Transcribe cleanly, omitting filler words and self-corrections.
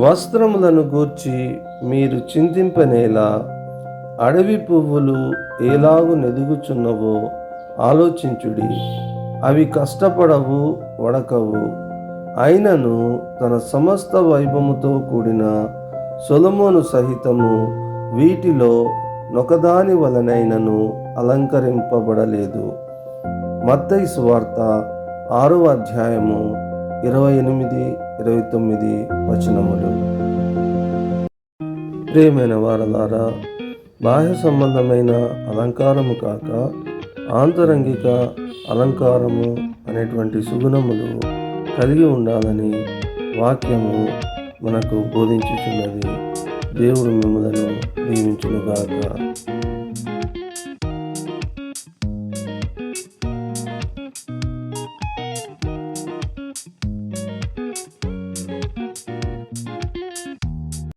వస్త్రములను గూర్చి మీరు చింతింపనేలా అడవి పువ్వులు ఎలాగు నెదుగుచున్నవో ఆలోచించుడి. అవి కష్టపడవు, వడకవు. అయినను తన సమస్త వైభవముతో కూడిన సొలొమోను సహితము వీటిలో నొకదాని వలనైనను అలంకరింపబడలేదు. మత్తయి సువార్త 6వ అధ్యాయము 28-29 వచనములు. ప్రియమైన వారలారా, బాహ్య సంబంధమైన అలంకారము కాక ఆంతరంగిక అలంకారము అనేటువంటి సుగుణములు కలిగి ఉండాలని వాక్యము మనకు బోధించుచున్నది. దేవుడు మిమ్మలను దీవించునుగాక.